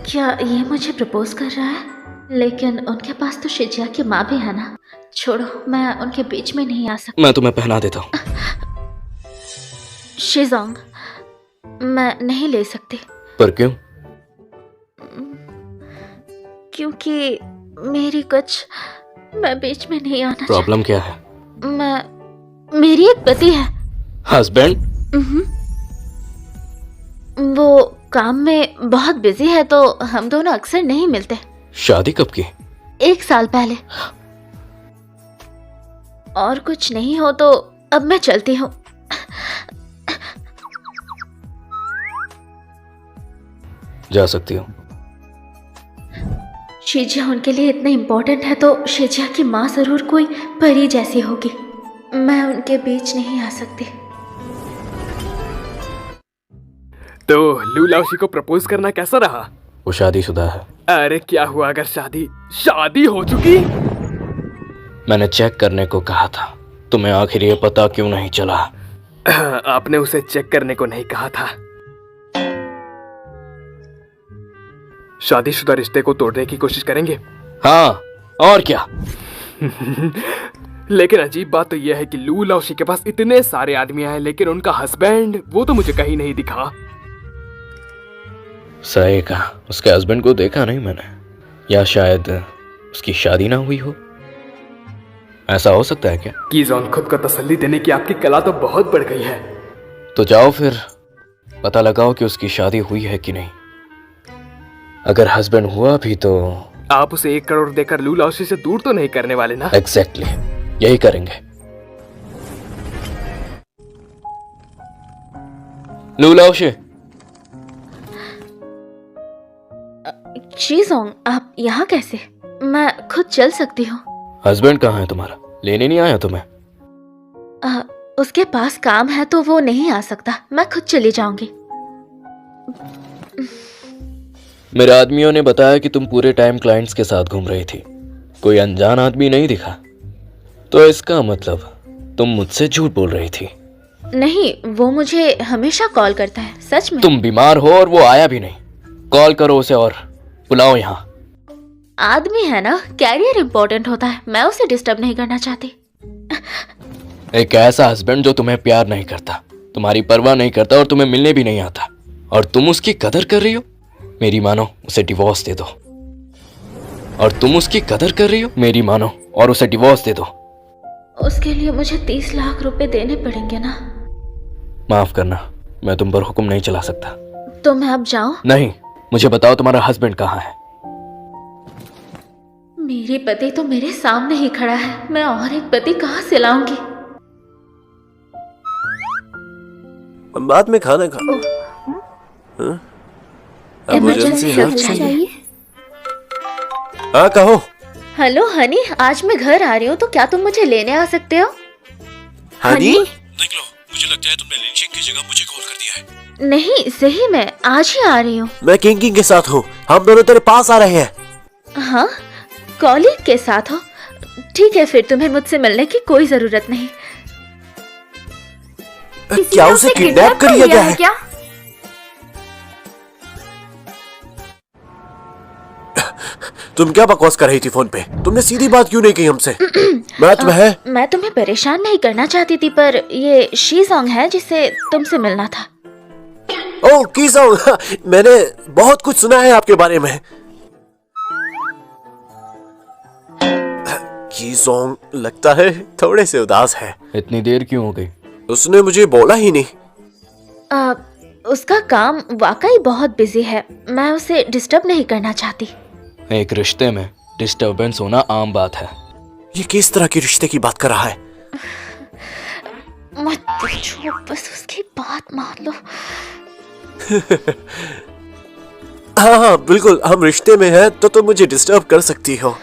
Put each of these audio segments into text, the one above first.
क्या ये मुझे प्रपोज कर रहा है? लेकिन उनके पास तो शिजिया की माँ भी है ना। छोड़ो, मैं उनके बीच में नहीं आ सकती। मैं तुम्हें पहना देता हूँ। शिजोंग, मैं नहीं ले सकती। पर क्यों? क्योंकि मेरी कुछ, मैं बीच में नहीं आना। प्रॉब्लम क्या है? मेरी एक पति है। हस्बैंड? वो काम में बहुत बिजी है तो हम दोनों अक्सर नहीं मिलते। शादी कब की? 1 साल पहले। और कुछ नहीं हो तो अब मैं चलती हूँ। जा सकती हो। शिजिया उनके लिए इतना इम्पोर्टेंट है तो शिजिया की माँ जरूर कोई परी जैसी होगी। मैं उनके बीच नहीं आ सकती। तो लू लाओशी को प्रपोज करना कैसा रहा? वो शादीशुदा है। अरे क्या हुआ अगर शादी हो चुकी? मैंने चेक करने को कहा था, तुम्हें आखिर ये पता क्यों नहीं चला? आपने उसे चेक करने को नहीं कहा था। शादीशुदा रिश्ते को तोड़ने की कोशिश करेंगे? हाँ, और क्या? लेकिन अजीब बात तो यह है कि लू लाओशी के पास इतने सारे आदमी हैं, लेकिन उनका हस्बैंड वो तो मुझे कहीं नहीं दिखा। सही कहा, उसके हस्बैंड को देखा नहीं मैंने, या शायद उसकी शादी ना हुई हो। ऐसा हो सकता है क्या? कीजोंग, खुद को तसल्ली देने की आपकी कला तो बहुत बढ़ गई है। तो जाओ फिर पता लगाओ कि उसकी शादी हुई है कि नहीं। अगर हस्बैंड हुआ भी तो आप उसे 1 करोड़ देकर लू लाओशी से दूर तो नहीं करने वाले ना? एग्जैक्टली, यही करेंगे। लू लाओशी। शिजोंग, आप यहाँ कैसे? मैं खुद चल सकती हूँ। हस्बैंड कहाँ है तुम्हारा? लेने नहीं आया तुम्हें? उसके पास काम है तो वो नहीं आ सकता। मैं खुद चली जाऊंगी। मेरे आदमियों ने बताया कि तुम पूरे टाइम क्लाइंट्स के साथ घूम रही थी, कोई अनजान आदमी नहीं दिखा। तो इसका मतलब तुम मुझसे झूठ बोल रही थी। नहीं, वो मुझे हमेशा कॉल करता है, सच में। तुम बीमार हो और वो आया भी नहीं। कॉल करो उसे और बुलाओ यहाँ। आदमी है ना, कैरियर इम्पोर्टेंट होता है। मैं उसे डिस्टर्ब नहीं करना चाहती। एक ऐसा हस्बैंड जो तुम्हें प्यार नहीं करता, तुम्हारी परवाह नहीं करता और तुम्हें मिलने भी नहीं आता, और तुम उसकी कदर कर रही हो। मेरी मानो उसे डिवोर्स दे दो। और तुम उसकी कदर कर रही हो, मेरी मानो और उसे डिवोर्स दे दो। उसके लिए मुझे 30 लाख रुपए देने पड़ेंगे ना? माफ करना, मैं तुम पर हुक्म नहीं चला सकता। तो मैं अब जाऊं? नहीं, मुझे बताओ तुम्हारा हस्बैंड कहाँ है? मेरी पति तो मेरे सामने ही खड़ा है। मैं और एक पति कहाँ से लाऊंगी? बाद में खाना खा। इमरजेंसी हेल्प चाहिए। हाँ कहो। हेलो हनी, आज मैं घर आ रही हूँ तो क्या तुम मुझे लेने आ सकते हो? हनी? देख लो, मुझे लगता है तुमने लिंचिंग की जगह मुझे कॉल कर दिया है। नहीं, सही में आज ही आ रही हूँ। मैं किंग के साथ हूँ, हम दोनों तेरे पास आ रहे हैं। हाँ, कॉलीग के साथ हो? ठीक है, फिर तुम्हें मुझसे मिलने की कोई जरूरत नहीं। क्या उसे किडनैप कर लिया गया है क्या? तुम क्या बकवास कर रही थी फोन पे? तुमने सीधी बात क्यों नहीं की हमसे? मैं तुम्हें परेशान नहीं करना चाहती थी, पर ये शिजोंग है जिसे तुमसे मिलना था। ओह कीजोंग, मैंने बहुत कुछ सुना है आपके बारे में। कीजोंग लगता है थोड़े से उदास है। इतनी देर क्यों हो गई? उसने मुझे बोला ही नहीं। उसका काम वाकई बहुत बिजी है। मैं उसे डिस्टर्ब नहीं करना चाहती। एक रिश्ते में डिस्टर्बेंस होना आम बात है। ये किस तरह की रिश्ते की बात कर रहा है? मत पूछो, बस उसकी बात मान लो। हाँ बिल्कुल, हम रिश्ते में हैं तो तुम मुझे डिस्टर्ब कर सकती हो।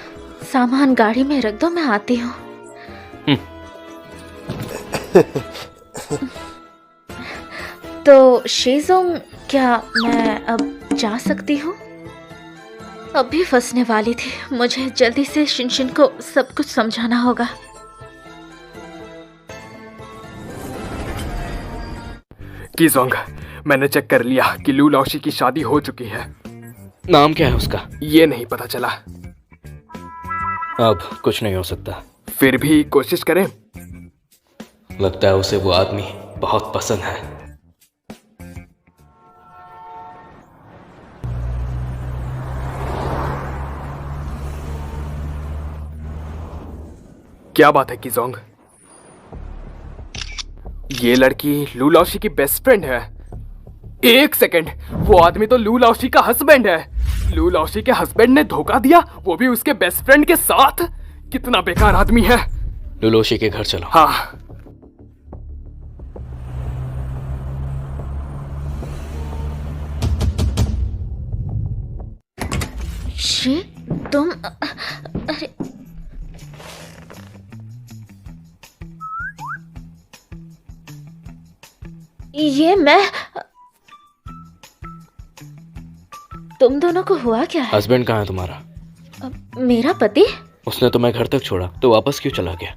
सामान गाड़ी में रख दो, मैं आती हूँ। तो शिजोंग, क्या मैं अब जा सकती हूँ? अभी फंसने वाली थी। मुझे जल्दी से शिनशिन को सब कुछ समझाना होगा। कीजोंग, मैंने चेक कर लिया कि लू लाओशी की शादी हो चुकी है। नाम क्या है उसका? ये नहीं पता चला। अब कुछ नहीं हो सकता। फिर भी कोशिश करें। लगता है उसे वो आदमी बहुत पसंद है। क्या बात है कीजोंग, ये लड़की लू लाओशी की बेस्ट फ्रेंड है। एक सेकंड, वो आदमी तो लू लाओशी का हस्बैंड है। लू लाओशी के हस्बैंड ने धोखा दिया, वो भी उसके बेस्ट फ्रेंड के साथ। कितना बेकार आदमी है। लुलोशी के घर चलो। हाँ। शी, तुम अरे ये मैं, तुम दोनों को हुआ क्या है? हस्बैंड कहाँ है तुम्हारा? मेरा पति? उसने तुम्हें घर तक छोड़ा तो वापस क्यों चला गया?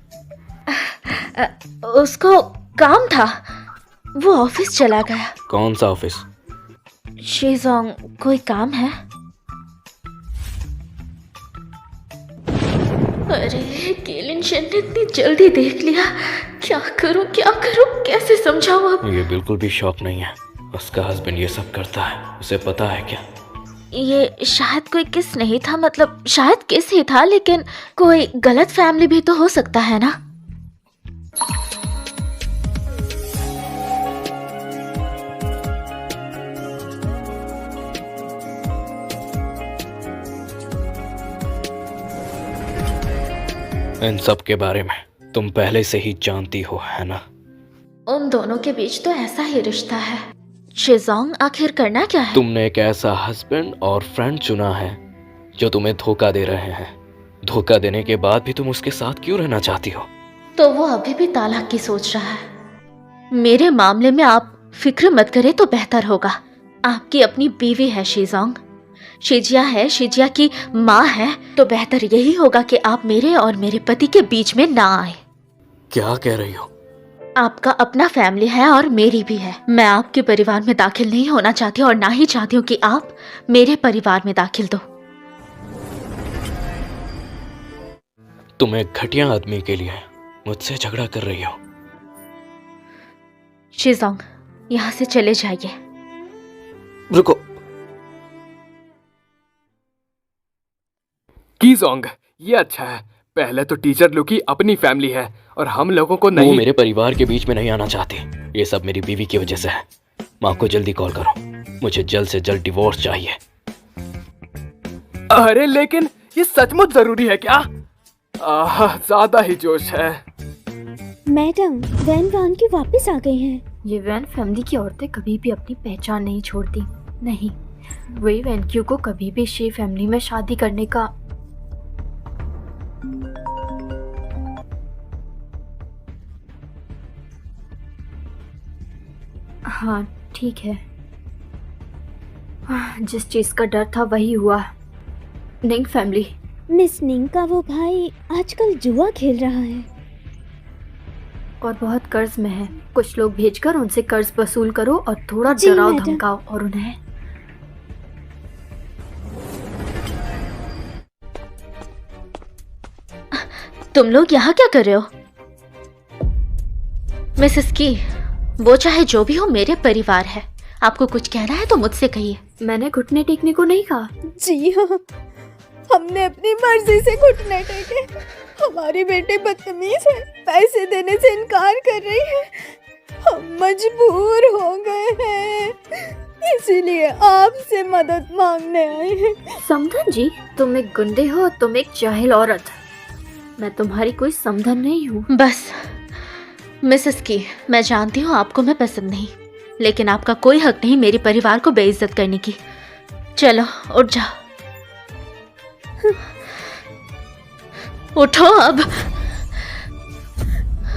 उसको काम था, वो ऑफिस चला गया। कौन सा ऑफिस? शीजोंग, कोई काम है? अरे केलिन शन ने इतनी जल्दी देख लिया। क्या करूं, कैसे समझाऊं अब? ये बिल्कुल भी शौक नहीं है। उसका हस्बैंड ये सब करता है, उसे पता है क्या? ये शायद कोई किस नहीं था, मतलब शायद किस ही था, लेकिन कोई गलत फैमिली भी तो हो सकता है ना। इन सब के बारे में तुम पहले से ही जानती हो, है ना? उन दोनों के बीच तो ऐसा ही रिश्ता है। शिजोंग, आखिर करना क्या है? तुमने एक ऐसा हस्बैंड और फ्रेंड चुना है जो तुम्हें धोखा दे रहे हैं। धोखा देने के बाद भी तुम उसके साथ क्यों रहना चाहती हो? तो वो अभी भी तालाक की सोच रहा है। मेरे मामले में आप फिक्र मत करें तो बेहतर होगा। आपकी अपनी बीवी है शीजोंग, शिजिया है, शिजिया की माँ है, तो बेहतर यही होगा कि आप मेरे और मेरे पति के बीच में ना आए। क्या कह रही हो? आपका अपना फैमिली है और मेरी भी है। मैं आपके परिवार में दाखिल नहीं होना चाहती और ना ही चाहती हूँ कि आप मेरे परिवार में दाखिल दो। तुम एक घटिया आदमी के लिए मुझसे झगड़ा कर रही हो। शिजोंग, यहाँ से चले जाइए। रुको, कीजोंग, ये अच्छा है। पहले तो टीचर लू की अपनी फैमिली है और हम लोगों को वो नहीं। मेरे परिवार के बीच में नहीं आना चाहती। ये सब मेरी बीवी की वजह से है। माँ को जल्दी कॉल करो, मुझे जल्द से जल्द डिवोर्स चाहिए। अरे लेकिन ये सचमुच जरूरी है क्या? ज्यादा ही जोश है। मैडम, वैन वान की वापस आ गई हैं। ये वैन फैमिली की औरतें कभी भी अपनी पहचान नहीं छोड़ती। नहीं, वे वैन क्यू को कभी भी शी फैमिली में शादी करने का हाँ ठीक है। जिस चीज का डर था वही हुआ। निंग फैमिली, मिस निंग का वो भाई आजकल जुआ खेल रहा है और बहुत कर्ज में है। कुछ लोग भेजकर उनसे कर्ज वसूल करो और थोड़ा जी, डराओ मैडम। धमकाओ और उन्हें तुम लोग यहाँ क्या कर रहे हो? मिसेस की, वो चाहे जो भी हो मेरे परिवार है। आपको कुछ कहना है तो मुझसे कहिए। मैंने घुटने टेकने को नहीं कहा। जी हाँ, हमने अपनी मर्जी से घुटने टेके। हमारी बेटी बदतमीज है, पैसे देने से इनकार कर रही है। हम मजबूर हो गए हैं, इसीलिए आपसे मदद मांगने आए हैं। समधन जी, तुम एक गुंडे हो, तुम एक जाहिल औरत। मैं तुम्हारी कोई समधन नहीं हूँ। बस मिसेस की, मैं जानती हूँ आपको मैं पसंद नहीं, लेकिन आपका कोई हक नहीं मेरे परिवार को बेइज्जत करने की। चलो उठ जाओ, उठो अब।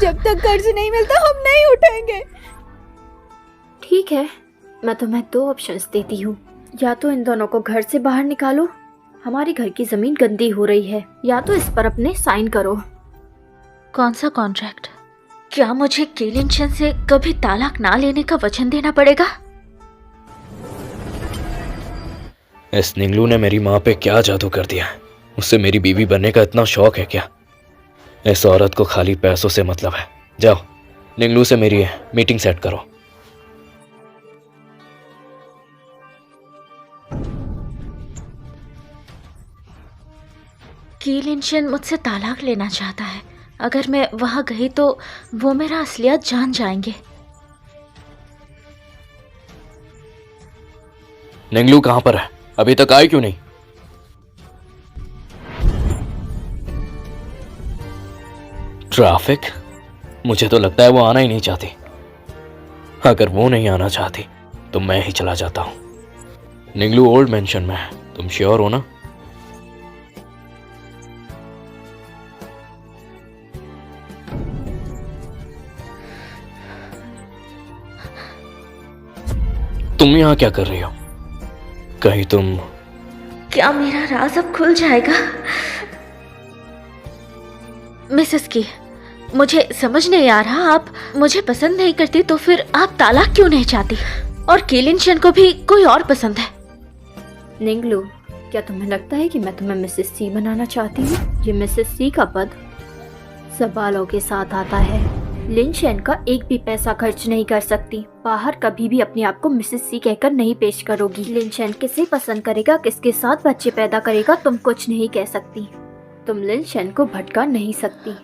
जब तक कर्ज नहीं मिलता हम नहीं उठेंगे। ठीक है, मैं तुम्हें दो ऑप्शंस देती हूँ। या तो इन दोनों को घर से बाहर निकालो, हमारी घर की जमीन गंदी हो रही है, या तो इस पर अपने साइन करो। कौन सा कॉन्ट्रैक्ट? क्या मुझे केलिन शन से कभी तालाक ना लेने का वचन देना पड़ेगा? इस निंगलू ने मेरी माँ पे क्या जादू कर दिया है? उससे मेरी बीवी बनने का इतना शौक है क्या? इस औरत को खाली पैसों से मतलब है। जाओ, निंगलू से मेरी मीटिंग सेट करो। की लिनशन मुझसे तालाक लेना चाहता है। अगर मैं वहां गई तो वो मेरा असलियत जान जाएंगे। निंगलू कहाँ पर है? अभी तक आई क्यों नहीं? ट्रैफिक? मुझे तो लगता है वो आना ही नहीं चाहती। अगर वो नहीं आना चाहती तो मैं ही चला जाता हूं। निंगलू ओल्ड मेंशन में है, तुम श्योर हो ना? तुम यहां क्या कर रही हो? कहीं तुम... क्या मेरा राज अब खुल जाएगा? मिसेस की, मुझे समझ नहीं आ रहा, आप मुझे पसंद नहीं करती तो फिर आप तालाक क्यों नहीं चाहती? और केलिनशन को भी कोई और पसंद है। निंगलू, क्या तुम्हें लगता है कि मैं तुम्हें मिसेस सी बनाना चाहती हूँ? ये मिसेस सी का पद सवालों के साथ आता है। लिनशेन का एक भी पैसा खर्च नहीं कर सकती। बाहर कभी भी अपने आप को मिसेस सी कहकर नहीं पेश करोगी। लिनशेन किसे पसंद करेगा, किसके साथ बच्चे पैदा करेगा, तुम कुछ नहीं कह सकती। तुम लिनशेन को भटका नहीं सकती।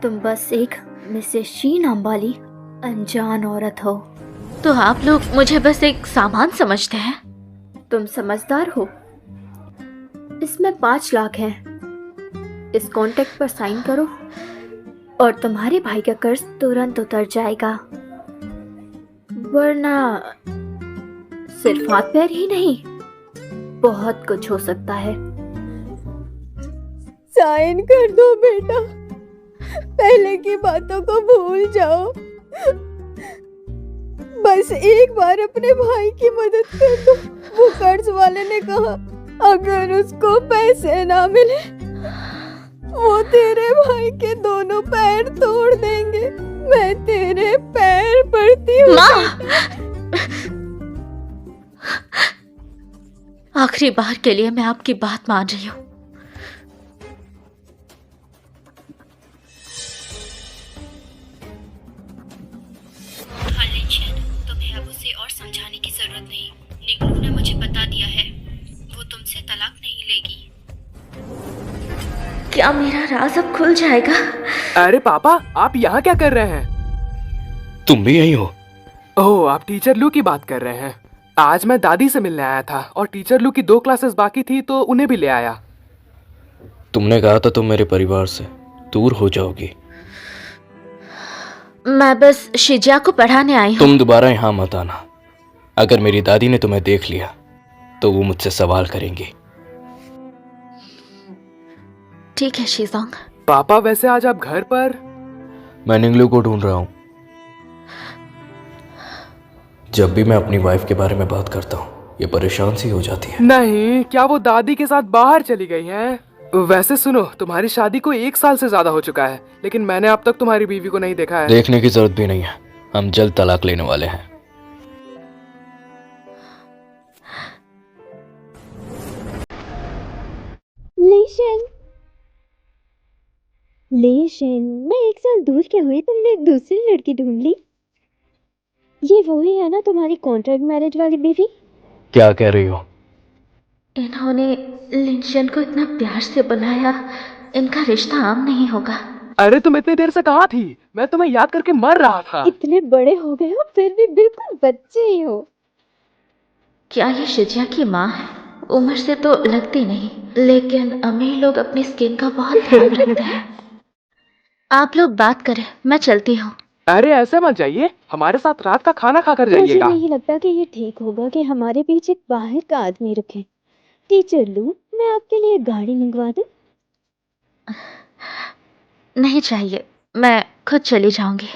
तुम बस एक मिसेस शी नाम वाली अनजान औरत हो। तो आप लोग मुझे बस एक सामान समझते हैं? तुम समझदार हो। इसमें 5 लाख हैं। इस कॉन्ट्रैक्ट पर साइन करो और तुम्हारे भाई का कर्ज तुरंत उतर जाएगा, वरना सिर्फ हाथ पैर ही नहीं, बहुत कुछ हो सकता है। साइन कर दो बेटा, पहले की बातों को भूल जाओ। बस एक बार अपने भाई की मदद कर दो। वो कर्ज वाले ने कहा अगर उसको पैसे ना मिले वो तेरे भाई के दोनों पैर तोड़ देंगे। मैं तेरे पैर पड़ती हूँ। आखिरी बार के लिए मैं आपकी बात मान रही हूँ। हाँ लिनशेन, तुम्हें अब उसे और समझाने की जरूरत नहीं। निंगलू ने मुझे बता दिया है, वो तुमसे तलाक नहीं लेगी। क्या मेरा राज अब खुल जाएगा? अरे पापा, आप यहाँ क्या कर रहे हैं? तुम भी यही हो? ओह, आप टीचर लू की बात कर रहे हैं। आज मैं दादी से मिलने आया था और टीचर लू की 2 क्लासेस बाकी थी तो उन्हें भी ले आया। तुमने कहा था तुम मेरे परिवार से दूर हो जाओगी। मैं बस शिजिया को पढ़ाने आई हूँ। तुम दोबारा यहाँ मत आना। अगर मेरी दादी ने तुम्हें देख लिया तो वो मुझसे सवाल करेंगी। ठीक है शीजोंग। पापा, वैसे आज आप घर पर? मैं निंगलू को ढूंढ रहा हूँ। जब भी मैं अपनी वाइफ के बारे में बात करता हूँ ये परेशान सी हो जाती है। नहीं, क्या वो दादी के साथ बाहर चली गई हैं? वैसे सुनो, तुम्हारी शादी को 1 साल से ज्यादा हो चुका है, लेकिन मैंने अब तक तुम्हारी बीवी को नहीं देखा है। देखने की जरूरत भी नहीं है, हम जल्द तलाक लेने वाले हैं। लेशन, मैं 1 साल दूर के हुए तुमने एक दूसरी लड़की ढूंढ ली। ये वही है ना तुम्हारी कॉन्ट्रैक्ट मैरिज वाली बीवी? क्या कह रही हो? इन्होंने लिनशन को इतना प्यार से बनाया, इनका रिश्ता आम नहीं होगा। अरे तुम इतनी देर से कहाँ थी? मैं तुम्हें याद करके मर रहा था। इतने बड़े हो गए हो फिर भी बिल्कुल बच्चे ही हो। क्या ये शिजिया की माँ है? उम्र से तो लगती नहीं, लेकिन अमीर लोग अपनी स्किन का बहुत ध्यान रखते हैं। आप लोग बात करें, मैं चलती हूँ। अरे ऐसे मत जाइए, हमारे साथ रात का खाना खाकर मुझे जाइएगा। नहीं लगता कि ये ठीक होगा कि हमारे बीच एक बाहर का आदमी रखें। टीचर लू, मैं आपके लिए गाड़ी मंगवा दूं? नहीं चाहिए, मैं खुद चली जाऊंगी।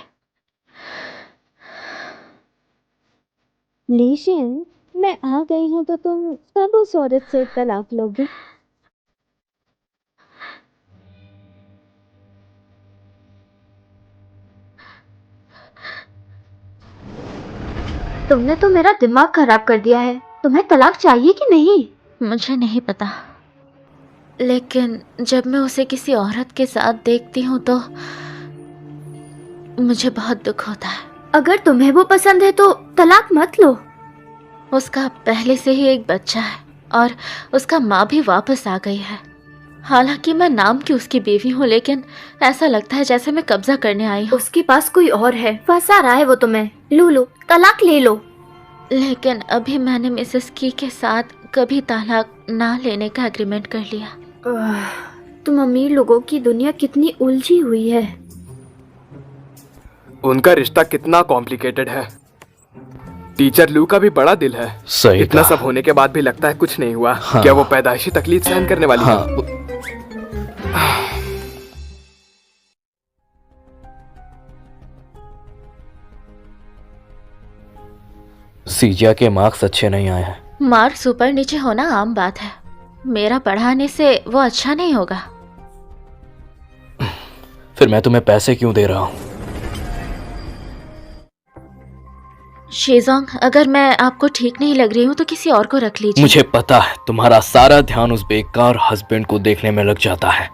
लेशन, मैं आ गई हूँ तो तुम सब उस औरत से तलाक लोगे? तुमने तो मेरा दिमाग खराब कर दिया है। तुम्हें तलाक चाहिए कि नहीं? मुझे नहीं पता, लेकिन जब मैं उसे किसी औरत के साथ देखती हूँ तो मुझे बहुत दुख होता है। अगर तुम्हें वो पसंद है तो तलाक मत लो। उसका पहले से ही एक बच्चा है और उसका माँ भी वापस आ गई है। हालांकि मैं नाम की उसकी बीवी हूँ, लेकिन ऐसा लगता है जैसे मैं कब्जा करने आई हूँ। उसके पास कोई और है, फंसा रहा है वो तुम्हें। लूलू, तलाक ले लो। लेकिन अभी मैंने मिसेस की के साथ कभी तलाक ना लेने का एग्रीमेंट कर लिया। तुम अमीर लोगों की दुनिया कितनी उलझी हुई है। उनका रिश्ता कितना कॉम्प्लिकेटेड है। टीचर लू का भी बड़ा दिल है। सही इतना कहा। सब होने के बाद भी लगता है कुछ नहीं हुआ। हाँ। क्या वो पैदाइशी तकलीफ सहन करने वाली हाँ, है? सीजिया के मार्क्स अच्छे नहीं आए हैं। मार्क्स ऊपर नीचे होना आम बात है। मेरा पढ़ाने से वो अच्छा नहीं होगा। फिर मैं तुम्हें पैसे क्यों दे रहा हूँ? शेजोंग, अगर मैं आपको ठीक नहीं लग रही हूँ तो किसी और को रख लीजिए। मुझे पता है तुम्हारा सारा ध्यान उस बेकार हस्बैंड को देखने में लग जाता है।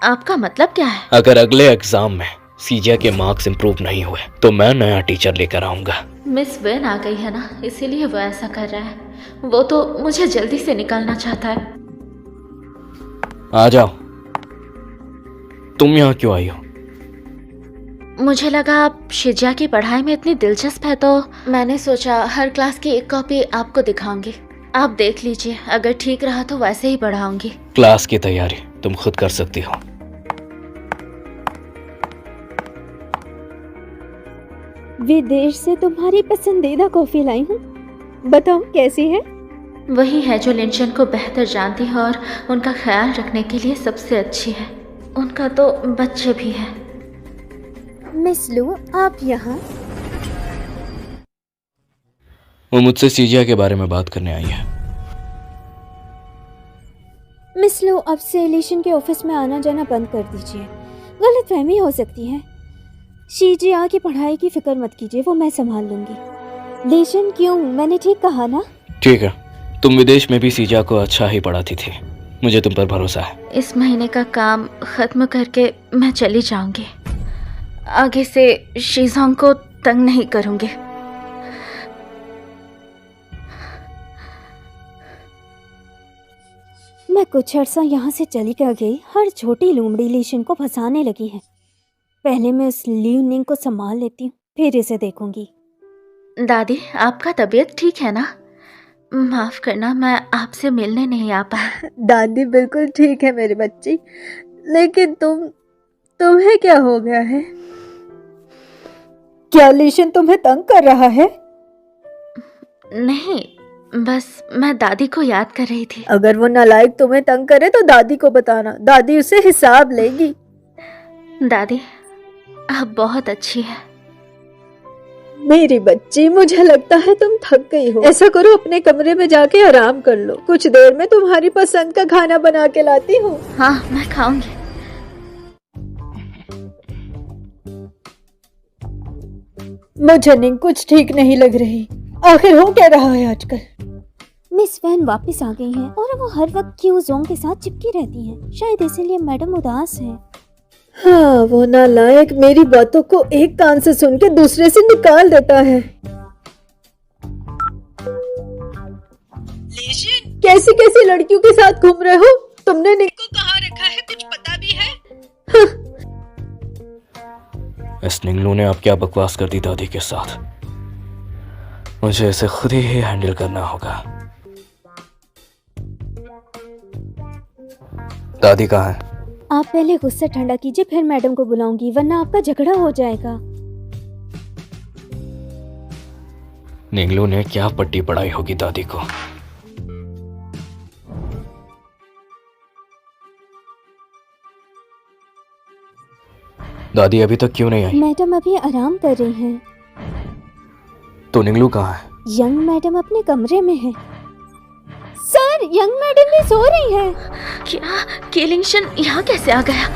आपका मतलब क्या है? अगर अगले एग्जाम में सीजिया के मार्क्स इंप्रूव नहीं हुए तो मैं नया टीचर लेकर आऊंगा। मिस वेन आ गई है ना, इसीलिए वो ऐसा कर रहा है। वो तो मुझे जल्दी से निकालना चाहता है। आ जाओ। तुम यहाँ क्यों आई हो? मुझे लगा आप शिजिया की पढ़ाई में इतनी दिलचस्प है, तो मैंने सोचा हर क्लास की एक कॉपी आपको दिखाऊंगी। आप देख लीजिए, अगर ठीक रहा तो वैसे ही पढ़ाऊंगी। क्लास की तैयारी तुम खुद कर सकती हो। विदेश से तुम्हारी पसंदीदा कॉफी लाई हूँ, बताओ कैसी है? वही है जो लिंचन को बेहतर जानती है और उनका ख्याल रखने के लिए सबसे अच्छी है। उनका तो बच्चे भी हैं। मिस लू, आप यहाँ? वो मुझसे सीजिया के बारे में बात करने आई है। मिस लू, अब से एलिशन के ऑफिस में आना जाना बंद कर दीजिए। गलतफहमी हो सकती है। शीजिया की पढ़ाई की फिक्र मत कीजिए, वो मैं संभाल लूंगी। लेशन क्यों, मैंने ठीक कहा ना? ठीक है, तुम विदेश में भी सीजिया को अच्छा ही पढ़ाती थी। मुझे तुम पर भरोसा है। इस महीने का काम खत्म करके मैं चली जाऊंगी। आगे से शीजोंग को तंग नहीं करूंगी। मैं कुछ अर्सा यहाँ से चली कर गई, हर छोटी लोमड़ी लीशन को फंसाने लगी है। पहले मैं उस ल्यूनिंग को संभाल लेती हूँ, फिर इसे देखूंगी। दादी, आपका तबीयत ठीक है ना? माफ करना, मैं आपसे मिलने नहीं आ पाया। दादी बिल्कुल ठीक है मेरी बच्ची, लेकिन तुम्हें क्या हो गया है? क्या लीशन तुम्हें तंग कर रहा है? नहीं, बस मैं दादी को याद कर रही थी। अगर वो नालायक तुम्हें तंग करे तो दादी को बताना, दादी उसे हिसाब लेगी। दादी, आप बहुत अच्छी है। मेरी बच्ची, मुझे लगता है तुम थक गई हो। ऐसा करो, अपने कमरे में जाके आराम कर लो। कुछ देर में तुम्हारी पसंद का खाना बना के लाती हूँ। हाँ, मैं खाऊंगी। मुझे नहीं कुछ ठीक नहीं लग रही। आखिर हो क्या रहा है आजकल? मिस वैन वापस आ गई हैं और वो हर वक्त क्यू जोंग के साथ चिपकी रहती हैं। शायद इसीलिए मैडम उदास है। हाँ, वो नालायक मेरी बातों को एक कान से सुन के दूसरे से निकाल देता है। कैसी कैसी लड़कियों के साथ घूम रहे हो? तुमने निक को कहाँ रखा है, कुछ पता भी है? इस निंगलू ने अब क्या बकवास कर दी दादी के साथ। मुझे इसे खुद ही हैंडल करना होगा। दादी कहाँ है? आप पहले गुस्सा ठंडा कीजिए, फिर मैडम को बुलाऊंगी, वरना आपका झगड़ा हो जाएगा। निंगलू ने क्या पट्टी पढ़ाई होगी दादी को। दादी अभी तक क्यों नहीं आई? मैडम अभी आराम कर रही हैं। तो निंगलू कहाँ है? यंग मैडम अपने कमरे में है। सर, यंग मैडम भी सो रही है। क्या? केलिंगशन यहाँ कैसे आ गया?